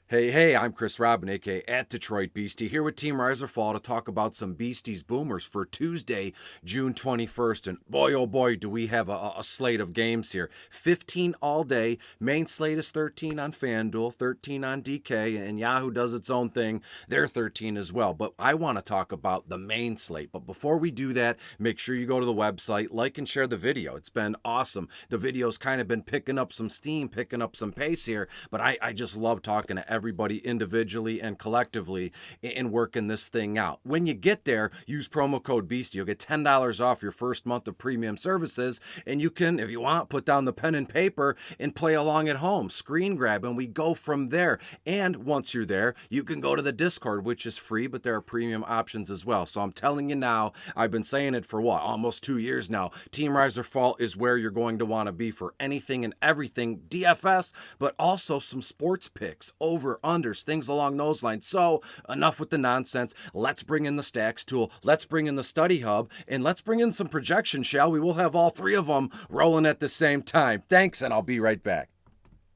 Hey, I'm Chris Robin, aka at Detroit Beastie, here with Team Riser Fall to talk about some Beasties Boomers for Tuesday, June 21st. And boy, oh boy, do we have a slate of games here. 15 all day. Main slate is 13 on FanDuel, 13 on DK, and Yahoo does its own thing. They're 13 as well. But I want to talk about the main slate. But before we do that, make sure you go to the website, like and share the video. It's been awesome. The video's kind of been picking up some steam, picking up some pace here, but I just love talking to everybody individually and collectively in working this thing out. When you get there, use promo code Beastie. You'll get $10 off your first month of premium services, and you can, if you want, put down the pen and paper and play along at home. Screen grab, and we go from there. And once you're there, you can go to the Discord, which is free, but there are premium options as well. So I'm telling you now, I've been saying it for what, almost 2 years now. Team Riser Fall is where you're going to want to be for anything and everything DFS, but also some sports picks, over, unders, things along those lines. So enough with the nonsense. Let's bring in the stacks tool. Let's bring in the study hub, and let's bring in some projections, shall we? We'll have all three of them rolling at the same time. Thanks, and I'll be right back.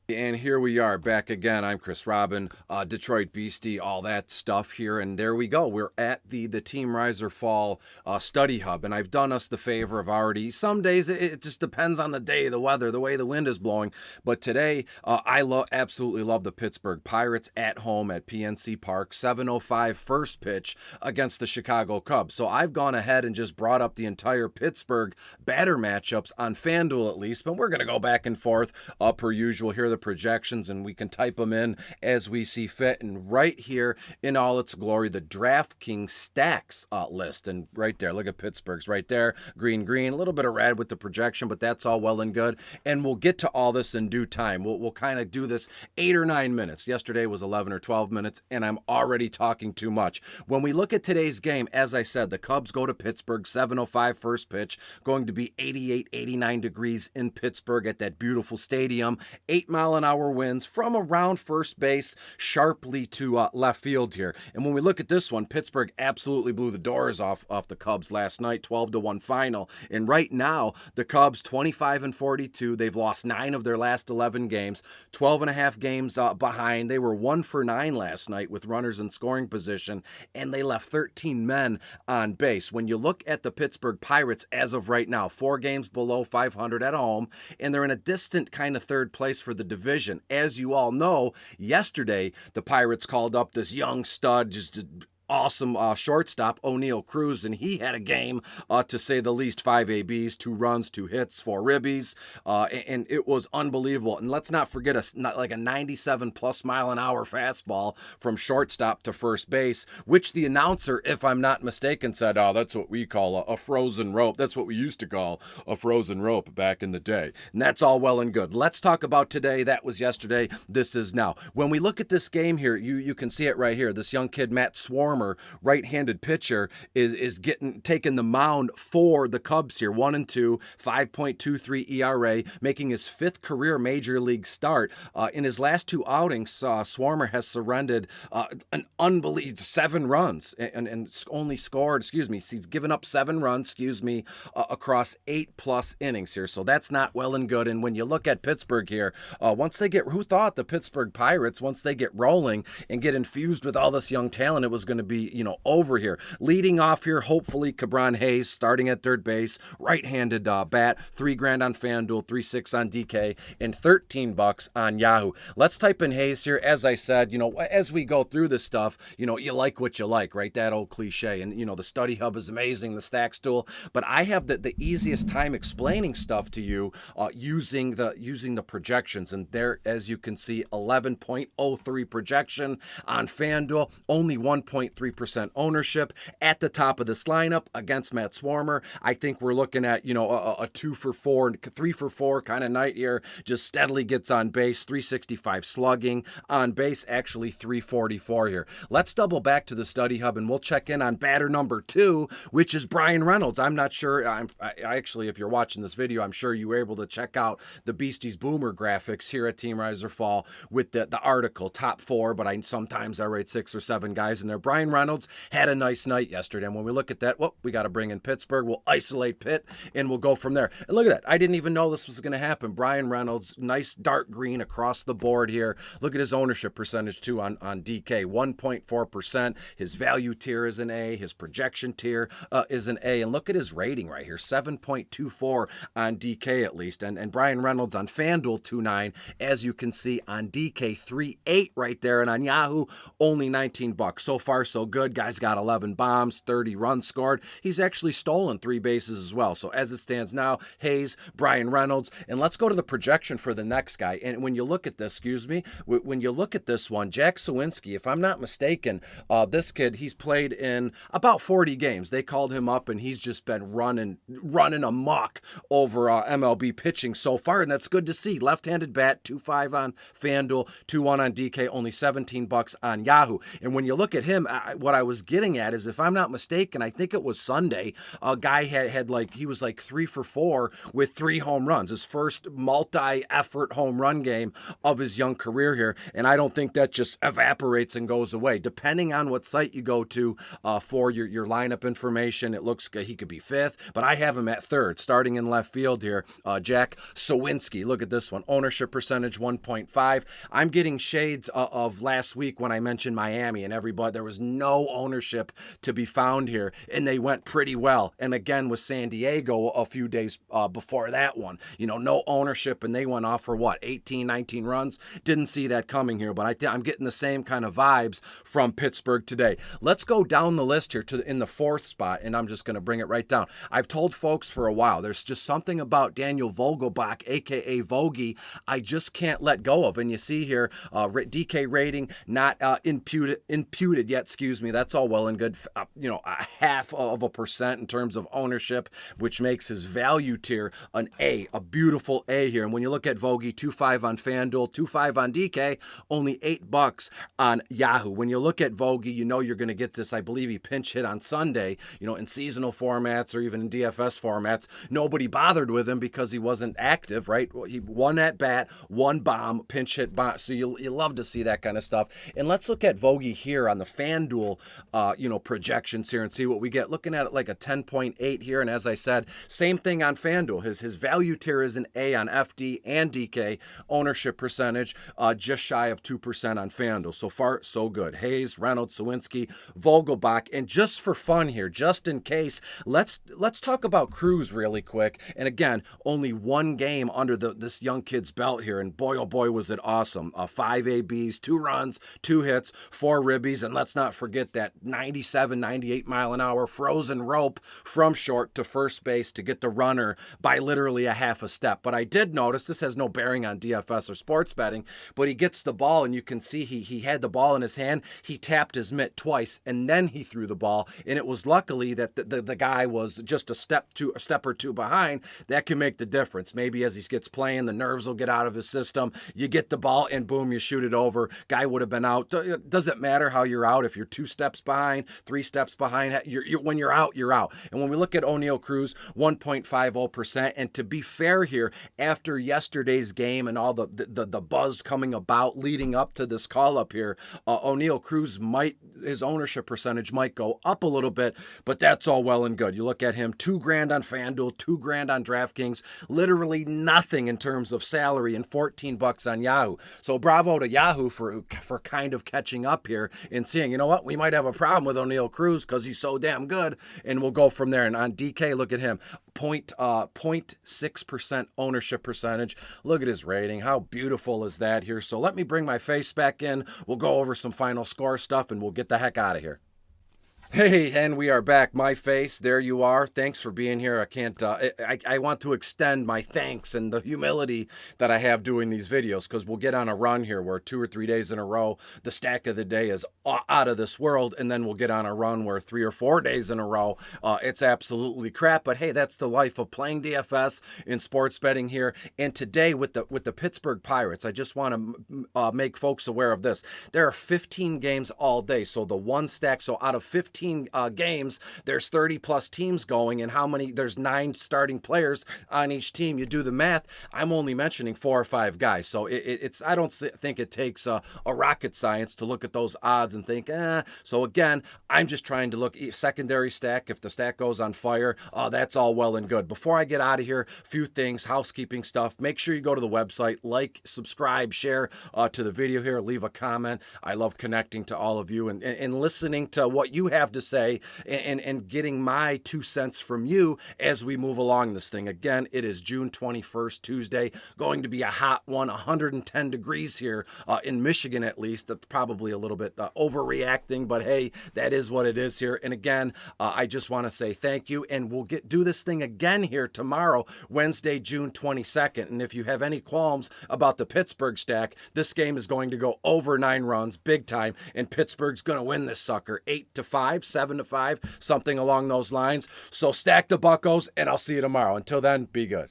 And here we are back again. I'm Chris Robin, Detroit Beastie, all that stuff here. And there we go. We're at the Team Riser Fall study hub. And I've done us the favor of already. Some days it just depends on the day, the weather, the way the wind is blowing. But today, I absolutely love the Pittsburgh Pirates at home at PNC Park, 7:05 first pitch against the Chicago Cubs. So I've gone ahead and just brought up the entire Pittsburgh batter matchups on FanDuel at least. But we're going to go back and forth per usual. Here are the projections, and we can type them in as we see fit. And right here in all its glory, the DraftKings stacks list. And right there, look at Pittsburgh's right there, green, a little bit of red with the projection, but that's all well and good. And we'll get to all this in due time. We'll kind of do this 8 or 9 minutes. Yesterday was 11 or 12 minutes, and I'm already talking too much. When we look at today's game, as I said, the Cubs go to Pittsburgh, 7:05 first pitch, going to be 88, 89 degrees in Pittsburgh at that beautiful stadium. 8-mile-an-hour winds from around first base sharply to left field here. And when we look at this one, Pittsburgh absolutely blew the doors off the Cubs last night, 12-1 final. And right now, the Cubs 25-42. They've lost 9 of their last 11 games, 12.5 games behind. They were 1 for 9 last night with runners in scoring position, and they left 13 men on base. When you look at the Pittsburgh Pirates as of right now, 4 games below 500 at home, and they're in a distant kind of third place for the division. As you all know, yesterday the Pirates called up this young stud, just awesome shortstop, O'Neal Cruz, and he had a game, to say the least. 5 ABs, 2 runs, 2 hits, 4 ribbies, and it was unbelievable. And let's not forget like a 97-plus mile an hour fastball from shortstop to first base, which the announcer, if I'm not mistaken, said, oh, that's what we call a frozen rope. That's what we used to call a frozen rope back in the day. And that's all well and good. Let's talk about today. That was yesterday. This is now. When we look at this game here, you can see it right here. This young kid, Matt Swarmer, right-handed pitcher, is taking the mound for the Cubs here. 1-2, 5.23 ERA, making his 5th career major league start. In his last 2 outings, Swarmer has surrendered an unbelievable 7 runs and only scored, he's given up 7 runs, across 8+ innings here. So that's not well and good. And when you look at Pittsburgh here, who thought the Pittsburgh Pirates, once they get rolling and get infused with all this young talent, it was going to be, over here. Leading off here, hopefully, Cabron Hayes, starting at third base, right-handed bat, $3,000 on FanDuel, $3,600 on DK, and $13 on Yahoo. Let's type in Hayes here. As I said, as we go through this stuff, you like what you like, right? That old cliche. And, the study hub is amazing, the stacks tool, but I have the easiest time explaining stuff to you using the projections. And there, as you can see, 11.03 projection on FanDuel, only 1.3% ownership at the top of this lineup against Matt Swarmer. I think we're looking at, a 2 for 4, 3 for 4 kind of night here. Just steadily gets on base, 365 slugging, on base actually 344 here. Let's double back to the study hub and we'll check in on batter number 2, which is Brian Reynolds. I'm not sure, I actually, if you're watching this video, I'm sure you were able to check out the Beasties Boomer graphics here at Team Riser Fall with the article, top 4, but sometimes I rate 6 or 7 guys in there. Brian Brian Reynolds had a nice night yesterday. And when we look at that, well, we got to bring in Pittsburgh. We'll isolate Pitt, and we'll go from there. And look at that. I didn't even know this was going to happen. Brian Reynolds, nice dark green across the board here. Look at his ownership percentage, too, on DK, 1.4%. His value tier is an A. His projection tier is an A. And look at his rating right here, 7.24 on DK at least. And Brian Reynolds on FanDuel, 2.9. As you can see on DK, 3.8 right there. And on Yahoo, only $19. So far, so good. Guy's got 11 bombs, 30 runs scored. He's actually stolen 3 bases as well. So as it stands now, Hayes, Brian Reynolds, and let's go to the projection for the next guy. And when you look at this, when you look at this one, Jack Sawinski, if I'm not mistaken, this kid, he's played in about 40 games. They called him up, and he's just been running amok over MLB pitching so far, and that's good to see. Left-handed bat, 2.5 on FanDuel, 2.1 on DK, only $17 on Yahoo. And when you look at him, what I was getting at is, if I'm not mistaken, I think it was Sunday, a guy he was like 3 for 4 with 3 home runs. His first multi-effort home run game of his young career here. And I don't think that just evaporates and goes away. Depending on what site you go to for your lineup information, it looks he could be 5th, but I have him at 3rd, starting in left field here. Jack Sawinski. Look at this one. Ownership percentage 1.5. I'm getting shades of last week when I mentioned Miami and everybody. There was no ownership to be found here, and they went pretty well. And again with San Diego a few days before that one, no ownership, and they went off for what, 18, 19 runs. Didn't see that coming here, but I'm getting the same kind of vibes from Pittsburgh today. Let's go down the list here in the 4th spot, and I'm just going to bring it right down. I've told folks for a while, there's just something about Daniel Vogelbach, aka Vogie, I just can't let go of. And you see here, DK rating not imputed yet. That's all well and good. A 0.5% in terms of ownership, which makes his value tier an A, a beautiful A here. And when you look at Vogie, 2.5 on FanDuel, 2.5 on DK, only $8 on Yahoo. When you look at Vogie, you're going to get this. I believe he pinch hit on Sunday, in seasonal formats or even in DFS formats. Nobody bothered with him because he wasn't active, right? He won at bat, 1 bomb, pinch hit bomb. So you love to see that kind of stuff. And let's look at Vogie here on the FanDuel, projections here and see what we get. Looking at it like a 10.8 here. And as I said, same thing on FanDuel. His value tier is an A on FD and DK. Ownership percentage just shy of 2% on FanDuel. So far, so good. Hayes, Reynolds, Sawinski, Vogelbach. And just for fun here, just in case, let's talk about Cruz really quick. And again, only 1 game under this young kid's belt here. And boy, oh boy, was it awesome. 5 ABs, 2 runs, 2 hits, 4 ribbies. And let's not forget that 97, 98 mile an hour frozen rope from short to first base to get the runner by literally a half a step. But I did notice, this has no bearing on DFS or sports betting, but he gets the ball and you can see he had the ball in his hand. He tapped his mitt twice and then he threw the ball. And it was luckily that the guy was just a step or two behind. That can make the difference. Maybe as he gets playing, the nerves will get out of his system. You get the ball and boom, you shoot it over. Guy would have been out. Doesn't matter how you're out. If you're 2 steps behind, 3 steps behind, when you're out, you're out. And when we look at O'Neal Cruz, 1.50%. And to be fair here, after yesterday's game and all the buzz coming about leading up to this call up here, O'Neal Cruz his ownership percentage might go up a little bit, but that's all well and good. You look at him, $2,000 on FanDuel, $2,000 on DraftKings, literally nothing in terms of salary, and $14 on Yahoo. So bravo to Yahoo for kind of catching up here and seeing, we might have a problem with O'Neal Cruz because he's so damn good, and we'll go from there. And on DK, look at him, 0.6% ownership percentage. Look at his rating. How beautiful is that here? So let me bring my face back in. We'll go over some final score stuff and we'll get the heck out of here. Hey, and we are back. My face, there you are. Thanks for being here. I want to extend my thanks and the humility that I have doing these videos, because we'll get on a run here where 2 or 3 days in a row, the stack of the day is out of this world, and then we'll get on a run where 3 or 4 days in a row, it's absolutely crap. But hey, that's the life of playing DFS in sports betting here. And today with the Pittsburgh Pirates, I just want to make folks aware of this. There are 15 games all day, so the one stack, so out of 15 18 games, there's 30 plus teams going, and there's 9 starting players on each team. You do the math, I'm only mentioning 4 or 5 guys. So it's I don't think it takes a rocket science to look at those odds and think, So again, I'm just trying to look secondary stack. If the stack goes on fire, that's all well and good. Before I get out of here, few things, housekeeping stuff. Make sure you go to the website, like, subscribe, share to the video here, leave a comment. I love connecting to all of you and listening to what you have to say and getting my 2 cents from you as we move along this thing. Again, it is June 21st, Tuesday, going to be a hot one, 110 degrees here in Michigan at least. That's probably a little bit overreacting, but hey, that is what it is here. And again, I just want to say thank you, and we'll do this thing again here tomorrow, Wednesday, June 22nd. And if you have any qualms about the Pittsburgh stack, this game is going to go over 9 runs, big time, and Pittsburgh's going to win this sucker 8-5, 7-5, something along those lines. So stack the Buccos, and I'll see you tomorrow. Until then, be good.